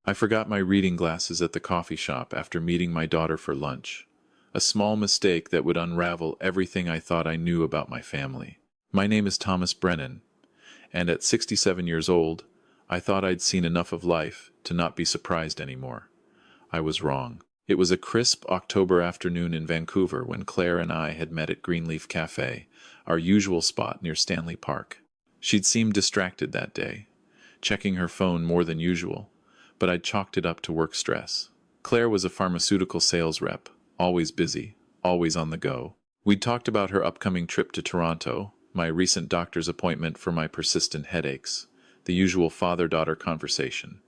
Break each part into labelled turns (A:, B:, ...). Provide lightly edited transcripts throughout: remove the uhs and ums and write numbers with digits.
A: I forgot my reading glasses at the coffee shop after meeting my daughter for lunch. A small mistake that would unravel everything I thought I knew about my family. My name is Thomas Brennan, and at 67 years old, I thought I'd seen enough of life to not be surprised anymore. I was wrong. It was a crisp October afternoon in Vancouver when Claire and I had met at Greenleaf Cafe, our usual spot near Stanley Park. She'd seemed distracted that day, checking her phone more than usual, but I'd chalked it up to work stress. Claire was a pharmaceutical sales rep, always busy, always on the go. We'd talked about her upcoming trip to Toronto, my recent doctor's appointment for my persistent headaches, the usual father-daughter conversation.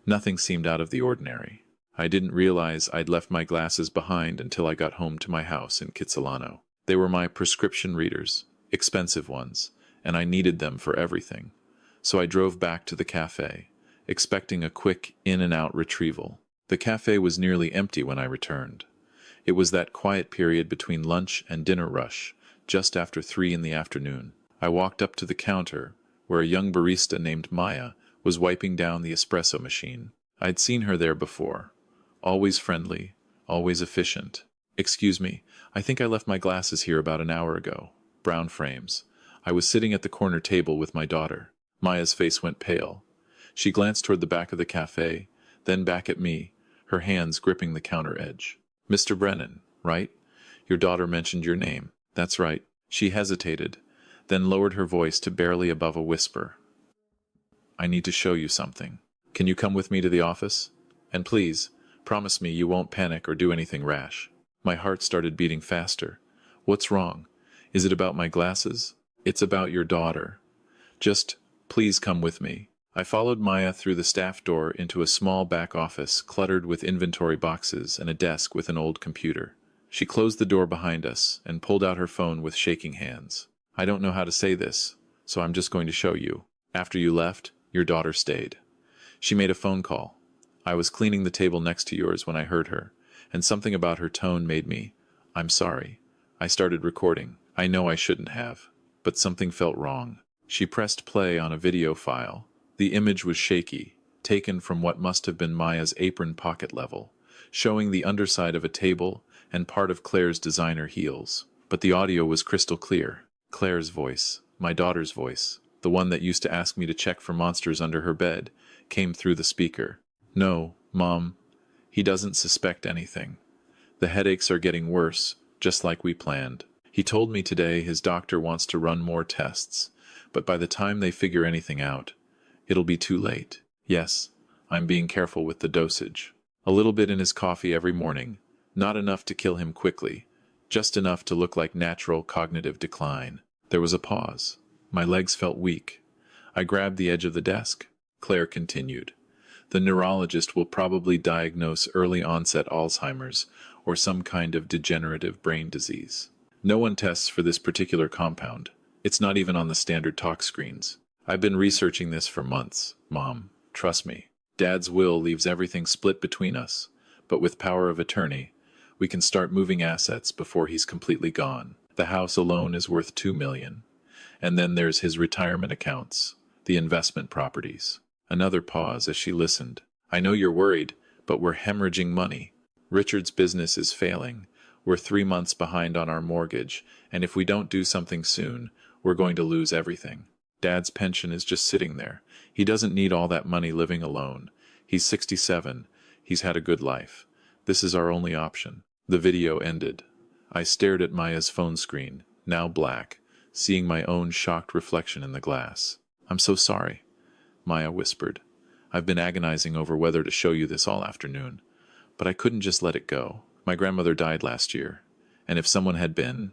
A: Nothing seemed out of the ordinary. I didn't realize I'd left my glasses behind until I got home to my house in Kitsilano. They were my prescription readers, expensive ones, and I needed them for everything. So I drove back to the cafe, expecting a quick in-and-out retrieval. The cafe was nearly empty when I returned. It was that quiet period between lunch and dinner rush, just after 3 in the afternoon. I walked up to the counter, where a young barista named Maya was wiping down the espresso machine. I'd seen her there before. Always friendly, always efficient. "Excuse me, I think I left my glasses here about an hour ago." Brown frames. I was sitting at the corner table with my daughter. Maya's face went pale. She glanced toward the back of the cafe, then back at me, her hands gripping the counter edge. "Mr. Brennan, right? Your daughter mentioned your name." "That's right." She hesitated, then lowered her voice to barely above a whisper. "I need to show you something. Can you come with me to the office? And please, promise me you won't panic or do anything rash." My heart started beating faster. "What's wrong? Is it about my glasses?" "It's about your daughter. Just, please come with me." I followed Maya through the staff door into a small back office cluttered with inventory boxes and a desk with an old computer. She closed the door behind us and pulled out her phone with shaking hands. "I don't know how to say this, so I'm just going to show you. After you left, your daughter stayed. She made a phone call. I was cleaning the table next to yours when I heard her, and something about her tone made me, I'm sorry. I started recording. I know I shouldn't have, but something felt wrong." She pressed play on a video file. The image was shaky, taken from what must have been Maya's apron pocket level, showing the underside of a table and part of Claire's designer heels. But the audio was crystal clear. Claire's voice, my daughter's voice, the one that used to ask me to check for monsters under her bed, came through the speaker. "No, Mom, he doesn't suspect anything. The headaches are getting worse, just like we planned. He told me today his doctor wants to run more tests, but by the time they figure anything out, it'll be too late. Yes, I'm being careful with the dosage. A little bit in his coffee every morning, not enough to kill him quickly, just enough to look like natural cognitive decline." There was a pause. My legs felt weak. I grabbed the edge of the desk. Claire continued. "The neurologist will probably diagnose early onset Alzheimer's or some kind of degenerative brain disease. No one tests for this particular compound. It's not even on the standard talk screens. I've been researching this for months, Mom. Trust me. Dad's will leaves everything split between us, but with power of attorney, we can start moving assets before he's completely gone. The house alone is worth $2 million. And then there's his retirement accounts, the investment properties." Another pause as she listened. "I know you're worried, but we're hemorrhaging money. Richard's business is failing. We're 3 months behind on our mortgage, and if we don't do something soon, we're going to lose everything. Dad's pension is just sitting there. He doesn't need all that money living alone. He's 67. He's had a good life. This is our only option." The video ended. I stared at Maya's phone screen, now black, seeing my own shocked reflection in the glass. "I'm so sorry," Maya whispered. "I've been agonizing over whether to show you this all afternoon, but I couldn't just let it go. My grandmother died last year, and if someone had been,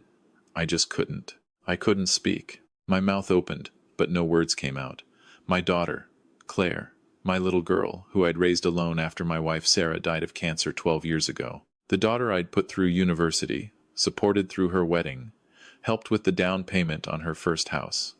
A: I just couldn't. I couldn't speak. My mouth opened, but no words came out. My daughter, Claire, my little girl, who I'd raised alone after my wife Sarah died of cancer 12 years ago. The daughter I'd put through university, supported through her wedding, helped with the down payment on her first house.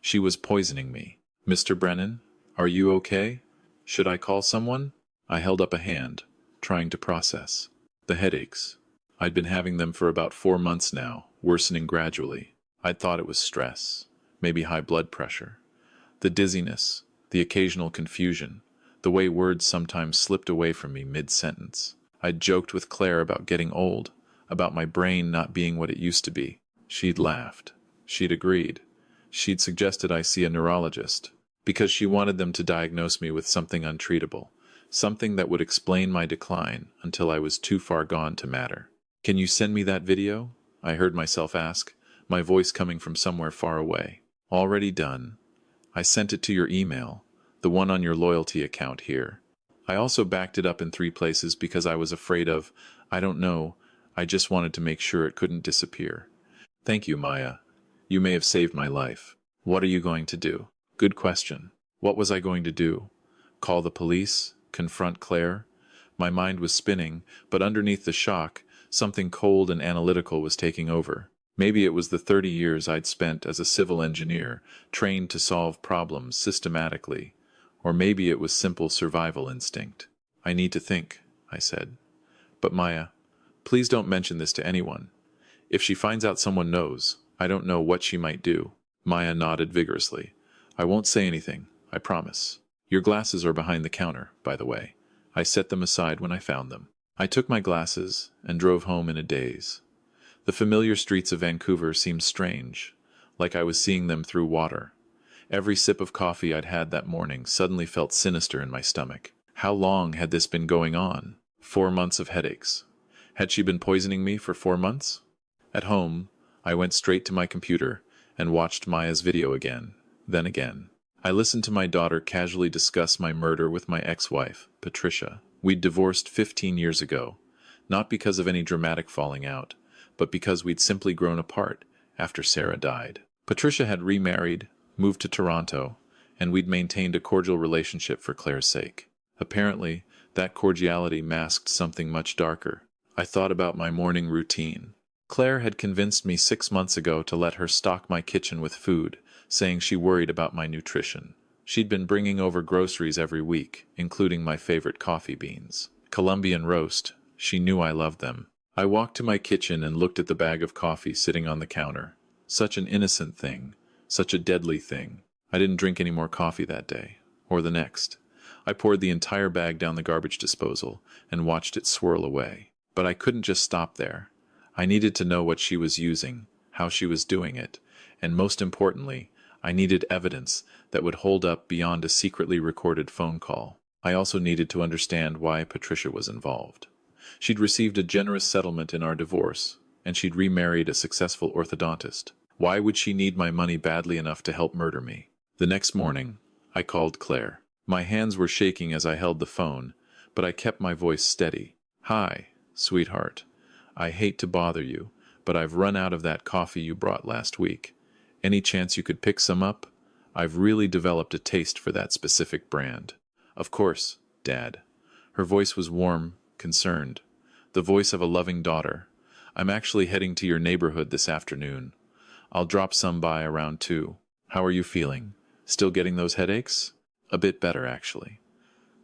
A: She was poisoning me. Mr. Brennan, are you okay? Should I call someone?" I held up a hand, trying to process. The headaches. I'd been having them for about 4 months now, worsening gradually. I'd thought it was stress, maybe high blood pressure. The dizziness, the occasional confusion, the way words sometimes slipped away from me mid-sentence. I'd joked with Claire about getting old, about my brain not being what it used to be. She'd laughed. She'd agreed. She'd suggested I see a neurologist, because she wanted them to diagnose me with something untreatable, something that would explain my decline until I was too far gone to matter. "Can you send me that video?" I heard myself ask, my voice coming from somewhere far away. "Already done. I sent it to your email, the one on your loyalty account here. I also backed it up in 3 places because I was afraid of, I don't know, I just wanted to make sure it couldn't disappear." "Thank you, Maya. You may have saved my life. What are you going to do?" Good question. What was I going to do? Call the police? Confront Claire? My mind was spinning, but underneath the shock, something cold and analytical was taking over. Maybe it was the 30 years I'd spent as a civil engineer, trained to solve problems systematically. Or maybe it was simple survival instinct. "I need to think," I said. "But Maya, please don't mention this to anyone. If she finds out someone knows, I don't know what she might do." Maya nodded vigorously. "I won't say anything, I promise. Your glasses are behind the counter, by the way. I set them aside when I found them." I took my glasses and drove home in a daze. The familiar streets of Vancouver seemed strange, like I was seeing them through water. Every sip of coffee I'd had that morning suddenly felt sinister in my stomach. How long had this been going on? 4 months of headaches. Had she been poisoning me for 4 months? At home, I went straight to my computer and watched Maya's video again, then again. I listened to my daughter casually discuss my murder with my ex-wife, Patricia. We'd divorced 15 years ago, not because of any dramatic falling out, but because we'd simply grown apart after Sarah died. Patricia had remarried, moved to Toronto, and we'd maintained a cordial relationship for Claire's sake. Apparently, that cordiality masked something much darker. I thought about my morning routine. Claire had convinced me 6 months ago to let her stock my kitchen with food, saying she worried about my nutrition. She'd been bringing over groceries every week, including my favorite coffee beans. Colombian roast. She knew I loved them. I walked to my kitchen and looked at the bag of coffee sitting on the counter. Such an innocent thing. Such a deadly thing. I didn't drink any more coffee that day, or the next. I poured the entire bag down the garbage disposal and watched it swirl away. But I couldn't just stop there. I needed to know what she was using, how she was doing it, and most importantly, I needed evidence that would hold up beyond a secretly recorded phone call. I also needed to understand why Patricia was involved. She'd received a generous settlement in our divorce, and she'd remarried a successful orthodontist. Why would she need my money badly enough to help murder me? The next morning, I called Claire. My hands were shaking as I held the phone, but I kept my voice steady. "Hi, sweetheart. I hate to bother you, but I've run out of that coffee you brought last week. Any chance you could pick some up? I've really developed a taste for that specific brand." "Of course, Dad." Her voice was warm, concerned. The voice of a loving daughter. "I'm actually heading to your neighborhood this afternoon. I'll drop some by around 2. How are you feeling? Still getting those headaches?" "A bit better, actually.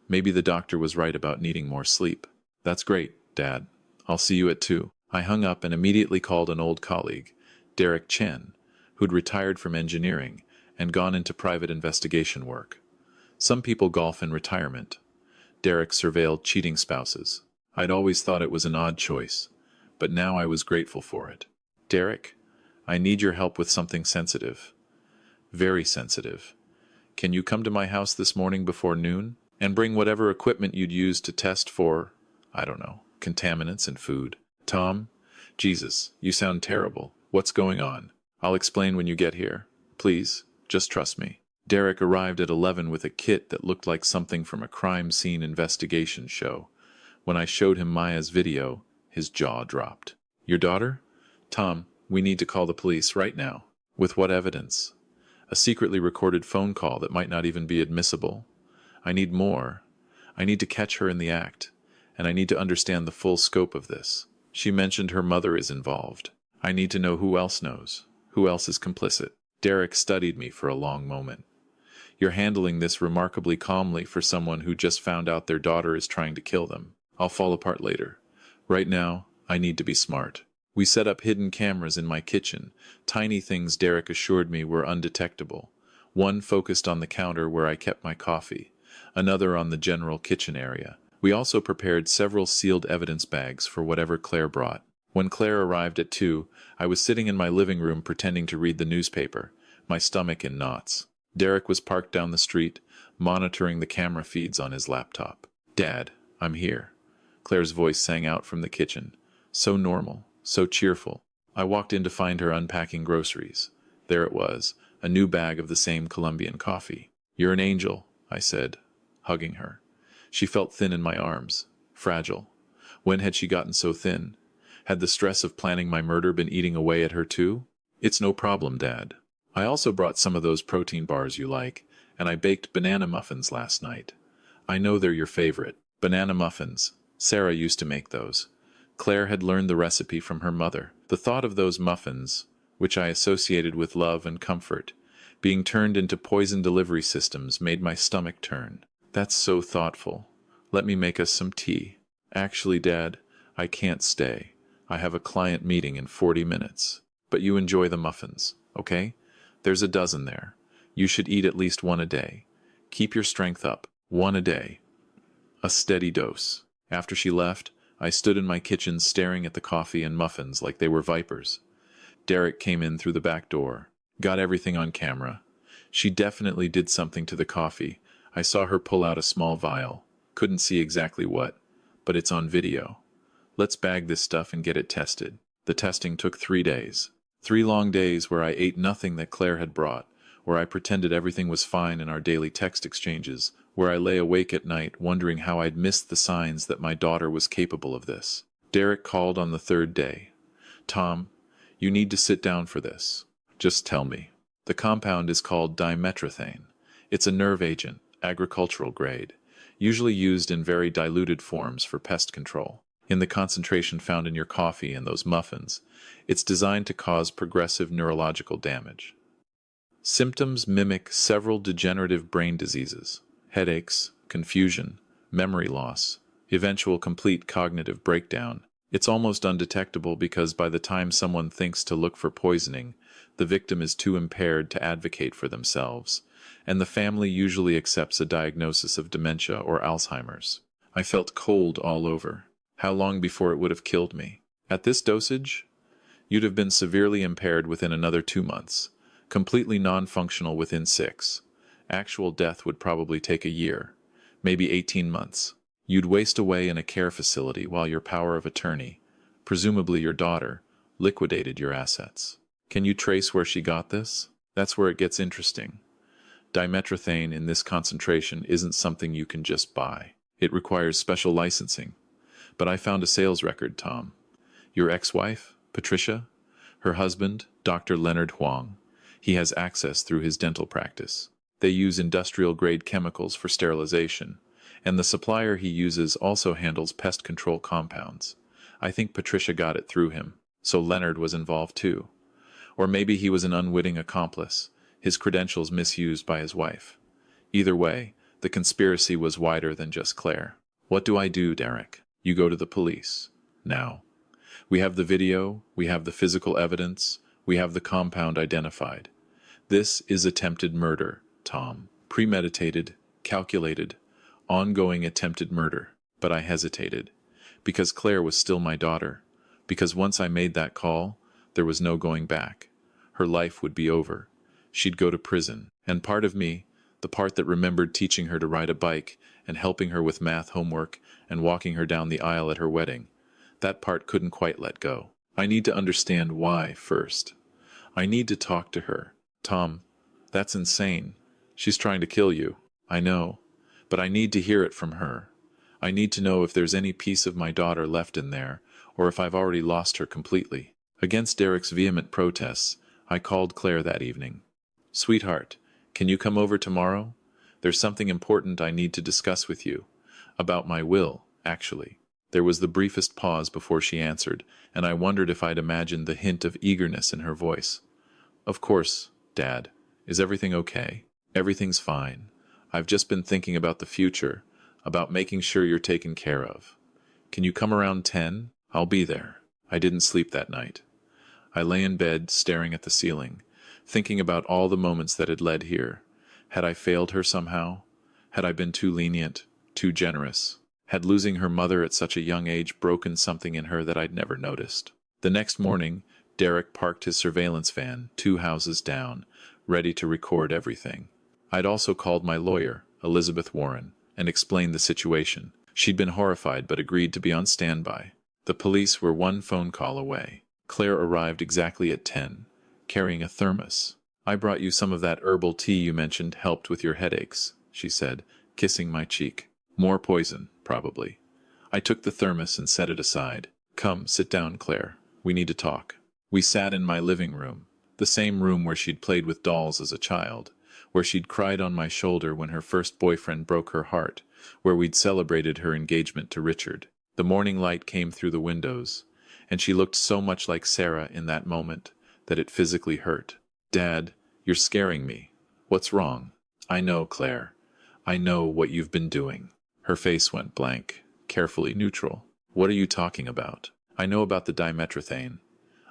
A: Maybe the doctor was right about needing more sleep." "That's great, Dad. I'll see you at 2. I hung up and immediately called an old colleague, Derek Chen, who'd retired from engineering and gone into private investigation work. Some people golf in retirement. Derek surveilled cheating spouses. I'd always thought it was an odd choice, but now I was grateful for it. "Derek, I need your help with something sensitive. Very sensitive. Can you come to my house this morning before noon and bring whatever equipment you'd use to test for, I don't know, contaminants in food?" "Tom? Jesus, you sound terrible. What's going on?" "I'll explain when you get here. Please, just trust me." Derek arrived at 11 with a kit that looked like something from a crime scene investigation show. When I showed him Maya's video, his jaw dropped. "Your daughter? Tom, we need to call the police right now." "With what evidence?" "A secretly recorded phone call that might not even be admissible. I need more. I need to catch her in the act, and I need to understand the full scope of this. She mentioned her mother is involved. I need to know who else knows, who else is complicit." Derek studied me for a long moment. "You're handling this remarkably calmly for someone who just found out their daughter is trying to kill them. I'll fall apart later. Right now, I need to be smart." We set up hidden cameras in my kitchen, tiny things Derek assured me were undetectable. One focused on the counter where I kept my coffee, another on the general kitchen area. We also prepared several sealed evidence bags for whatever Claire brought. When Claire arrived at 2, I was sitting in my living room pretending to read the newspaper, my stomach in knots. Derek was parked down the street, monitoring the camera feeds on his laptop. "Dad, I'm here." Claire's voice sang out from the kitchen. So normal, so cheerful. I walked in to find her unpacking groceries. There it was, a new bag of the same Colombian coffee. "You're an angel," I said, hugging her. She felt thin in my arms, fragile. When had she gotten so thin? Had the stress of planning my murder been eating away at her too? "It's no problem, Dad. I also brought some of those protein bars you like, and I baked banana muffins last night. I know they're your favorite." Banana muffins. Sarah used to make those. Claire had learned the recipe from her mother. The thought of those muffins, which I associated with love and comfort, being turned into poison delivery systems made my stomach turn. "That's so thoughtful. Let me make us some tea." "Actually, Dad, I can't stay. I have a client meeting in 40 minutes. But you enjoy the muffins, okay? There's a dozen there. You should eat at least one a day. Keep your strength up. One a day. A steady dose." After she left, I stood in my kitchen staring at the coffee and muffins like they were vipers. Derek came in through the back door. Got everything on camera. She definitely did something to the coffee. I saw her pull out a small vial. Couldn't see exactly what, but it's on video. Let's bag this stuff and get it tested. The testing took 3 days. 3 long days where I ate nothing that Claire had brought, where I pretended everything was fine in our daily text exchanges, where I lay awake at night wondering how I'd missed the signs that my daughter was capable of this. Derek called on the 3rd day. "Tom, you need to sit down for this. Just tell me." The compound is called dimethyltryptamine. It's a nerve agent, agricultural grade, usually used in very diluted forms for pest control. In the concentration found in your coffee and those muffins, it's designed to cause progressive neurological damage. Symptoms mimic several degenerative brain diseases: headaches, confusion, memory loss, eventual complete cognitive breakdown. It's almost undetectable because by the time someone thinks to look for poisoning, the victim is too impaired to advocate for themselves, and the family usually accepts a diagnosis of dementia or Alzheimer's. I felt cold all over. How long before it would have killed me? At this dosage, you'd have been severely impaired within another 2 months, completely non-functional within 6. Actual death would probably take a year, maybe 18 months. You'd waste away in a care facility while your power of attorney, presumably your daughter, liquidated your assets. Can you trace where she got this? That's where it gets interesting. Dimethyltryptamine in this concentration isn't something you can just buy. It requires special licensing. But I found a sales record, Tom. Your ex-wife, Patricia? Her husband, Dr. Leonard Huang. He has access through his dental practice. They use industrial-grade chemicals for sterilization, and the supplier he uses also handles pest control compounds. I think Patricia got it through him, so Leonard was involved too. Or maybe he was an unwitting accomplice, his credentials misused by his wife. Either way, the conspiracy was wider than just Claire. What do I do, Derek? You go to the police. Now. We have the video, we have the physical evidence, we have the compound identified. This is attempted murder, Tom. Premeditated, calculated, ongoing attempted murder. But I hesitated. Because Claire was still my daughter. Because once I made that call, there was no going back. Her life would be over. She'd go to prison. And part of me, the part that remembered teaching her to ride a bike and helping her with math homework and walking her down the aisle at her wedding, that part couldn't quite let go. I need to understand why first. I need to talk to her. Tom, that's insane. She's trying to kill you. I know. But I need to hear it from her. I need to know if there's any piece of my daughter left in there, or if I've already lost her completely. Against Derek's vehement protests, I called Claire that evening. "Sweetheart, can you come over tomorrow? There's something important I need to discuss with you. About my will, actually." There was the briefest pause before she answered, and I wondered if I'd imagined the hint of eagerness in her voice. "Of course, Dad. Is everything okay?" "Everything's fine. I've just been thinking about the future, about making sure you're taken care of. Can you come around 10? I'll be there." I didn't sleep that night. I lay in bed, staring at the ceiling, thinking about all the moments that had led here. Had I failed her somehow? Had I been too lenient, too generous? Had losing her mother at such a young age broken something in her that I'd never noticed? The next morning, Derek parked his surveillance van 2 houses down, ready to record everything. I'd also called my lawyer, Elizabeth Warren, and explained the situation. She'd been horrified but agreed to be on standby. The police were one phone call away. Claire arrived exactly at 10, carrying a thermos. "I brought you some of that herbal tea you mentioned helped with your headaches," she said, kissing my cheek. "More poison, probably." I took the thermos and set it aside. "Come, sit down, Claire. We need to talk." We sat in my living room, the same room where she'd played with dolls as a child, where she'd cried on my shoulder when her first boyfriend broke her heart, where we'd celebrated her engagement to Richard. The morning light came through the windows, and she looked so much like Sarah in that moment that it physically hurt. "Dad, you're scaring me. What's wrong?" "I know, Claire. I know what you've been doing." Her face went blank, carefully neutral. "What are you talking about?" "I know about the dimethyltryptamine.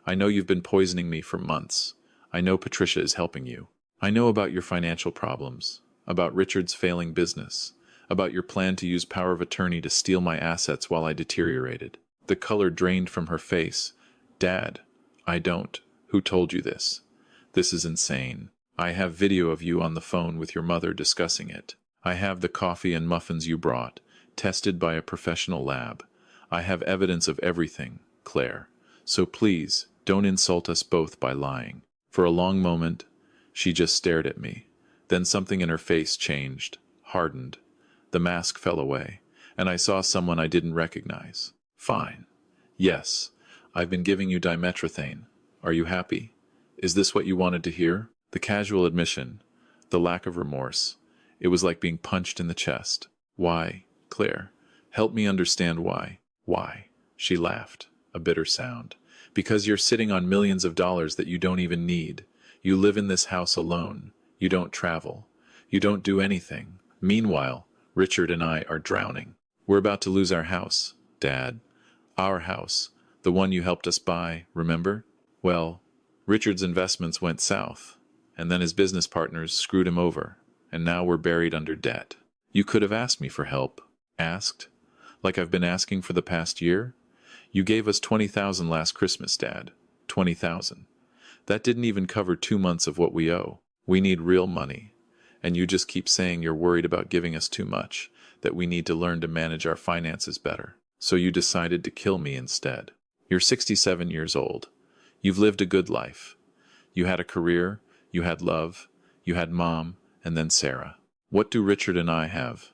A: I know you've been poisoning me for months. I know Patricia is helping you. I know about your financial problems, about Richard's failing business, about your plan to use power of attorney to steal my assets while I deteriorated." The color drained from her face. "Dad, I don't. Who told you this? This is insane. I have video of you on the phone with your mother discussing it. I have the coffee and muffins you brought, tested by a professional lab. I have evidence of everything, Claire. So please, don't insult us both by lying." For a long moment, she just stared at me. Then something in her face changed, hardened. The mask fell away, and I saw someone I didn't recognize. "Fine. Yes, I've been giving you dimethyltryptamine. Are you happy? Is this what you wanted to hear?" The casual admission, the lack of remorse, it was like being punched in the chest. "Why, Claire? Help me understand why." "Why?" She laughed, a bitter sound. "Because you're sitting on millions of dollars that you don't even need. You live in this house alone. You don't travel. You don't do anything. Meanwhile, Richard and I are drowning. We're about to lose our house, Dad. Our house. The one you helped us buy, remember? Well, Richard's investments went south, and then his business partners screwed him over, and now we're buried under debt. You could have asked me for help." "Asked? Like I've been asking for the past year? You gave us $20,000 last Christmas, Dad. $20,000. That didn't even cover 2 months of what we owe. We need real money. And you just keep saying you're worried about giving us too much, that we need to learn to manage our finances better. So you decided to kill me instead. You're 67 years old. You've lived a good life. You had a career, you had love, you had Mom, and then Sarah. What do Richard and I have?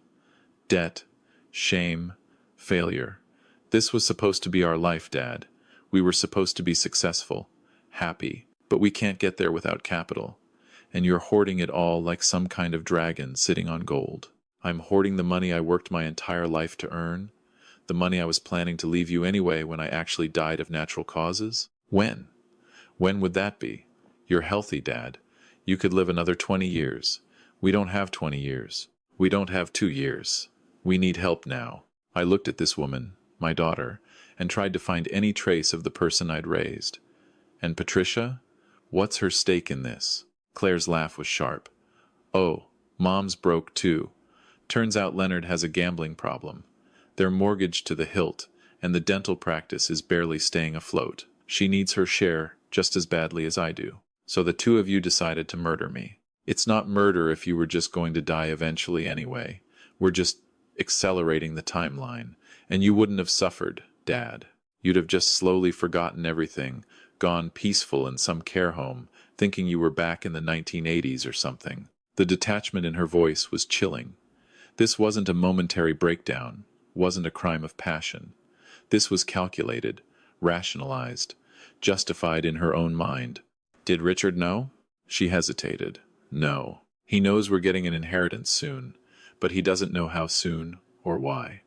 A: Debt, shame, failure. This was supposed to be our life, Dad. We were supposed to be successful, happy, but we can't get there without capital. And you're hoarding it all like some kind of dragon sitting on gold. I'm hoarding the money I worked my entire life to earn, the money I was planning to leave you anyway when I actually died of natural causes. When? When would that be? You're healthy, Dad. You could live another 20 years. We don't have 20 years. We don't have 2 years. We need help now. I looked at this woman, my daughter, and tried to find any trace of the person I'd raised. And Patricia? What's her stake in this? Claire's laugh was sharp. "Oh, Mom's broke too. Turns out Leonard has a gambling problem. They're mortgaged to the hilt, and the dental practice is barely staying afloat. She needs her share just as badly as I do. So the two of you decided to murder me. It's not murder if you were just going to die eventually anyway. We're just accelerating the timeline, and you wouldn't have suffered, Dad. You'd have just slowly forgotten everything, gone peaceful in some care home, thinking you were back in the 1980s or something." The detachment in her voice was chilling. This wasn't a momentary breakdown, wasn't a crime of passion. This was calculated, rationalized, justified in her own mind. "Did Richard know?" She hesitated. "No. He knows we're getting an inheritance soon, but he doesn't know how soon or why.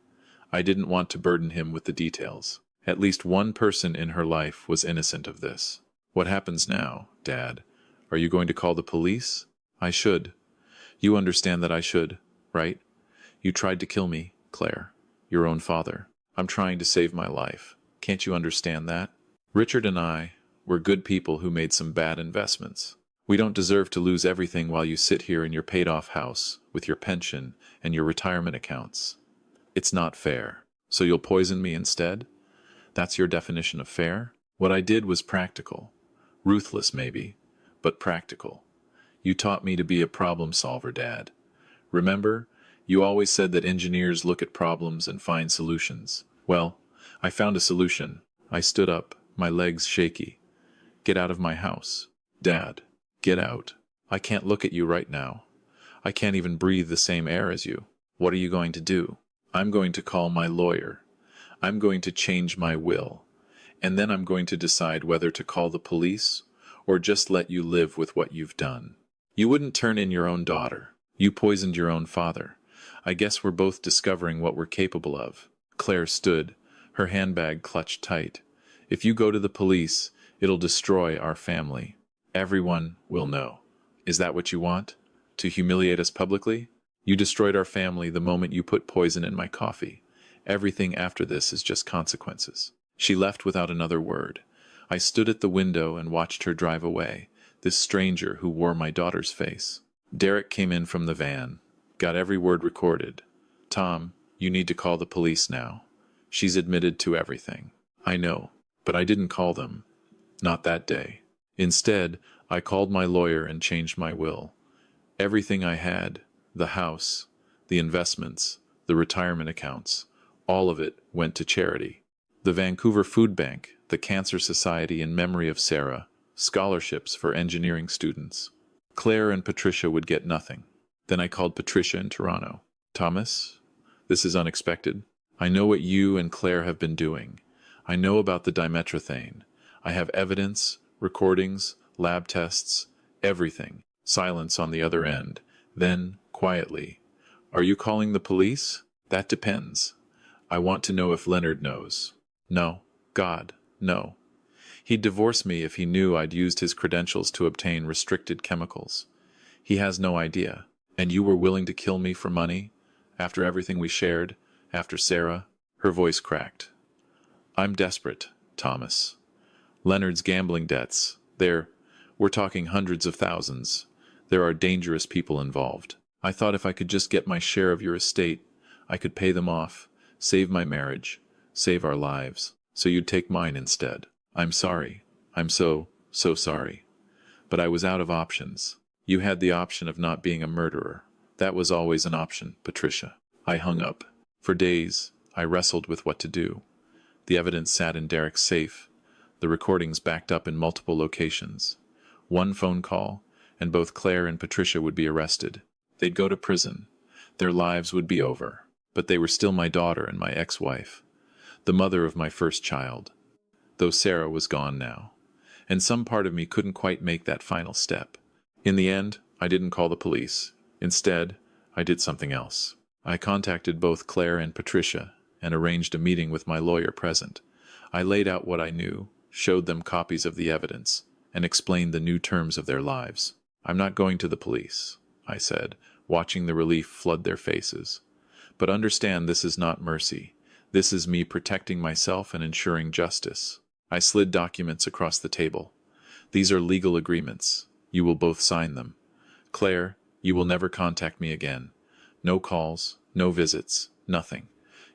A: I didn't want to burden him with the details. At least one person in her life was innocent of this. What happens now, Dad? Are you going to call the police?" "I should. You understand that I should, right? You tried to kill me, Claire, your own father. I'm trying to save my life. Can't you understand that? Richard and I were good people who made some bad investments. We don't deserve to lose everything while you sit here in your paid-off house with your pension and your retirement accounts. It's not fair. So you'll poison me instead? That's your definition of fair? What I did was practical. Ruthless, maybe, but practical. You taught me to be a problem solver, Dad. Remember, you always said that engineers look at problems and find solutions. Well, I found a solution. I stood up, my legs shaky. Get out of my house. Dad, get out. I can't look at you right now. I can't even breathe the same air as you. What are you going to do? I'm going to call my lawyer. I'm going to change my will. And then I'm going to decide whether to call the police or just let you live with what you've done. You wouldn't turn in your own daughter. You poisoned your own father. I guess we're both discovering what we're capable of. Claire stood, her handbag clutched tight. If you go to the police, it'll destroy our family. Everyone will know. Is that what you want? To humiliate us publicly? You destroyed our family the moment you put poison in my coffee. Everything after this is just consequences. She left without another word. I stood at the window and watched her drive away, this stranger who wore my daughter's face. Derek came in from the van, got every word recorded. Tom, you need to call the police now. She's admitted to everything. I know, but I didn't call them. Not that day. Instead, I called my lawyer and changed my will. Everything I had, the house, the investments, the retirement accounts, all of it went to charity. The Vancouver Food Bank, the Cancer Society in memory of Sarah, scholarships for engineering students. Claire and Patricia would get nothing. Then I called Patricia in Toronto. Thomas, this is unexpected. I know what you and Claire have been doing. I know about the dimetrothane. I have evidence, recordings, lab tests, everything. Silence on the other end. Then, quietly, are you calling the police? That depends. I want to know if Leonard knows. No. God, no. He'd divorce me if he knew I'd used his credentials to obtain restricted chemicals. He has no idea. And you were willing to kill me for money? After everything we shared? After Sarah? Her voice cracked. I'm desperate, Thomas. Leonard's gambling debts. We're talking hundreds of thousands. There are dangerous people involved. I thought if I could just get my share of your estate, I could pay them off, save my marriage, save our lives. So you'd take mine instead. I'm sorry. I'm so sorry. But I was out of options. You had the option of not being a murderer. That was always an option, Patricia. I hung up. For days, I wrestled with what to do. The evidence sat in Derek's safe. The recordings backed up in multiple locations. One phone call, and both Claire and Patricia would be arrested. They'd go to prison. Their lives would be over. But they were still my daughter and my ex-wife, the mother of my first child, though Sarah was gone now. And some part of me couldn't quite make that final step. In the end, I didn't call the police. Instead, I did something else. I contacted both Claire and Patricia and arranged a meeting with my lawyer present. I laid out what I knew, showed them copies of the evidence, and explained the new terms of their lives. I'm not going to the police, I said, watching the relief flood their faces. But understand this is not mercy. This is me protecting myself and ensuring justice. I slid documents across the table. These are legal agreements. You will both sign them. Claire, you will never contact me again. No calls, no visits, nothing.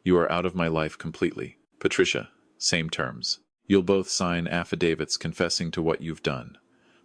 A: You are out of my life completely. Patricia, same terms. You'll both sign affidavits confessing to what you've done,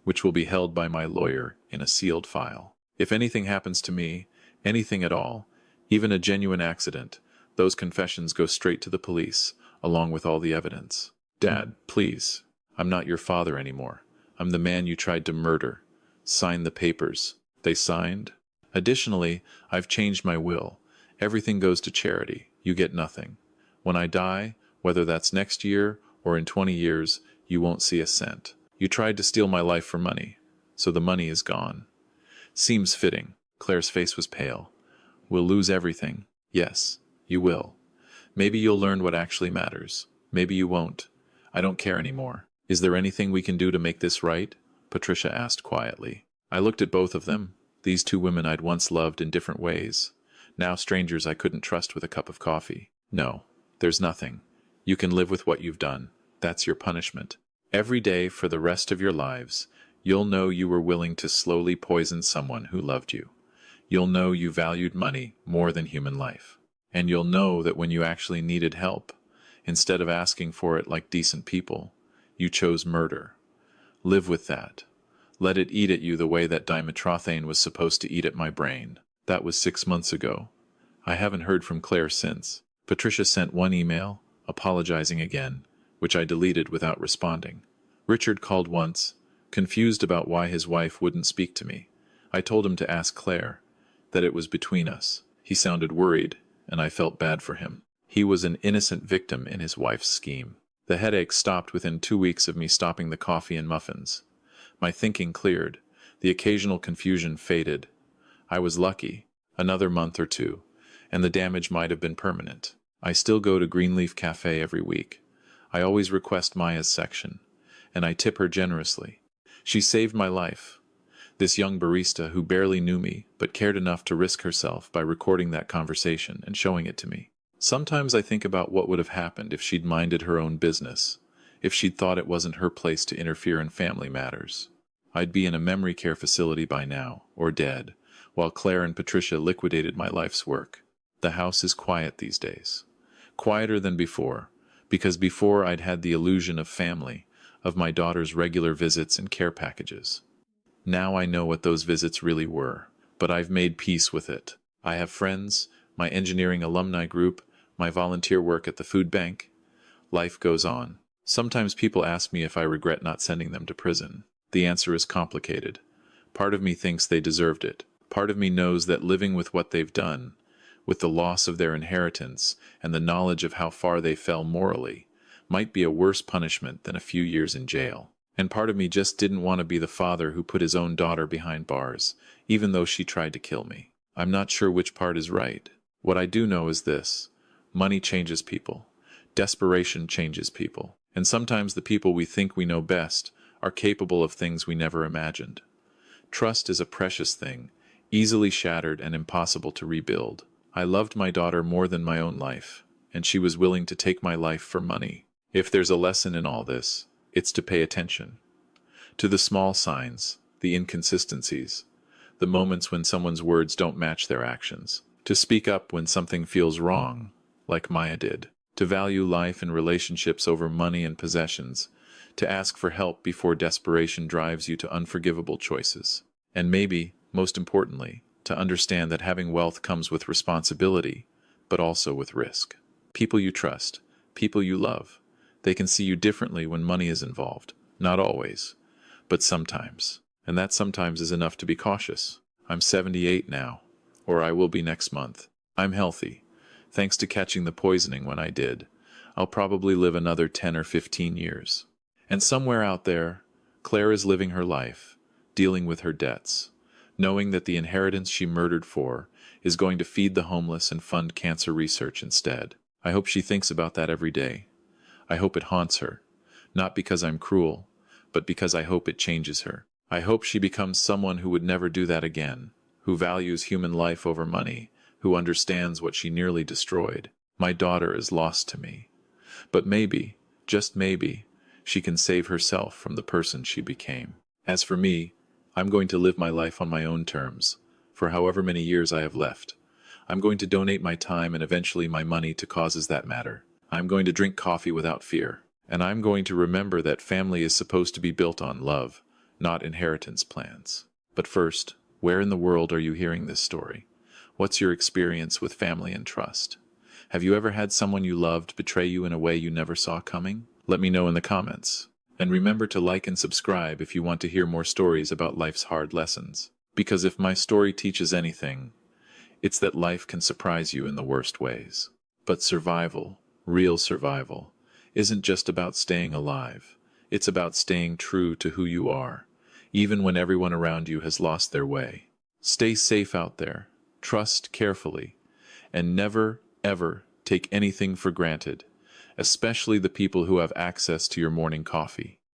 A: which will be held by my lawyer in a sealed file. If anything happens to me, anything at all, even a genuine accident, those confessions go straight to the police, along with all the evidence. Dad, please. I'm not your father anymore. I'm the man you tried to murder. Sign the papers. They signed? Additionally, I've changed my will. Everything goes to charity. You get nothing. When I die, whether that's next year or in 20 years, you won't see a cent. You tried to steal my life for money, so the money is gone. Seems fitting. Claire's face was pale. We'll lose everything. Yes, you will. Maybe you'll learn what actually matters. Maybe you won't. I don't care anymore. Is there anything we can do to make this right? Patricia asked quietly. I looked at both of them, these two women I'd once loved in different ways, now strangers I couldn't trust with a cup of coffee. No, there's nothing. You can live with what you've done. That's your punishment. Every day for the rest of your lives, You'll know you were willing to slowly poison someone who loved you. You'll know you valued money more than human life. And you'll know that when you actually needed help, instead of asking for it like decent people, you chose murder. Live with that. Let it eat at you the way that dimetrothane was supposed to eat at my brain. That was 6 months ago. I haven't heard from Claire since. Patricia sent one email, apologizing again, which I deleted without responding. Richard called once, confused about why his wife wouldn't speak to me. I told him to ask Claire, that it was between us. He sounded worried, and I felt bad for him. He was an innocent victim in his wife's scheme. The headache stopped within 2 weeks of me stopping the coffee and muffins. My thinking cleared. The occasional confusion faded. I was lucky. Another month or two, and the damage might have been permanent. I still go to Greenleaf Cafe every week. I always request Maya's section, and I tip her generously. She saved my life. This young barista who barely knew me, but cared enough to risk herself by recording that conversation and showing it to me. Sometimes I think about what would have happened if she'd minded her own business, if she'd thought it wasn't her place to interfere in family matters. I'd be in a memory care facility by now, or dead, while Claire and Patricia liquidated my life's work. The house is quiet these days. Quieter than before, because before I'd had the illusion of family, of my daughter's regular visits and care packages. Now I know what those visits really were, but I've made peace with it. I have friends, my engineering alumni group, my volunteer work at the food bank. Life goes on. Sometimes people ask me if I regret not sending them to prison. The answer is complicated. Part of me thinks they deserved it. Part of me knows that living with what they've done, with the loss of their inheritance and the knowledge of how far they fell morally, might be a worse punishment than a few years in jail. And part of me just didn't want to be the father who put his own daughter behind bars, even though she tried to kill me. I'm not sure which part is right. What I do know is this: money changes people. Desperation changes people. And sometimes the people we think we know best are capable of things we never imagined. Trust is a precious thing, easily shattered and impossible to rebuild. I loved my daughter more than my own life, and she was willing to take my life for money. If there's a lesson in all this, it's to pay attention to the small signs, the inconsistencies, the moments when someone's words don't match their actions, to speak up when something feels wrong, like Maya did, to value life and relationships over money and possessions, to ask for help before desperation drives you to unforgivable choices, and maybe, most importantly, to understand that having wealth comes with responsibility, but also with risk. People you trust, people you love, they can see you differently when money is involved. Not always, but sometimes. And that sometimes is enough to be cautious. I'm 78 now, or I will be next month. I'm healthy, thanks to catching the poisoning when I did. I'll probably live another 10 or 15 years. And somewhere out there, Claire is living her life, dealing with her debts, knowing that the inheritance she murdered for is going to feed the homeless and fund cancer research instead. I hope she thinks about that every day. I hope it haunts her, not because I'm cruel, but because I hope it changes her. I hope she becomes someone who would never do that again, who values human life over money, who understands what she nearly destroyed. My daughter is lost to me. But maybe, just maybe, she can save herself from the person she became. As for me, I'm going to live my life on my own terms, for however many years I have left. I'm going to donate my time and eventually my money to causes that matter. I'm going to drink coffee without fear. And I'm going to remember that family is supposed to be built on love, not inheritance plans. But first, where in the world are you hearing this story? What's your experience with family and trust? Have you ever had someone you loved betray you in a way you never saw coming? Let me know in the comments. And remember to like and subscribe if you want to hear more stories about life's hard lessons. Because if my story teaches anything, it's that life can surprise you in the worst ways. But survival, real survival, isn't just about staying alive. It's about staying true to who you are, even when everyone around you has lost their way. Stay safe out there, trust carefully, and never, ever take anything for granted, especially the people who have access to your morning coffee.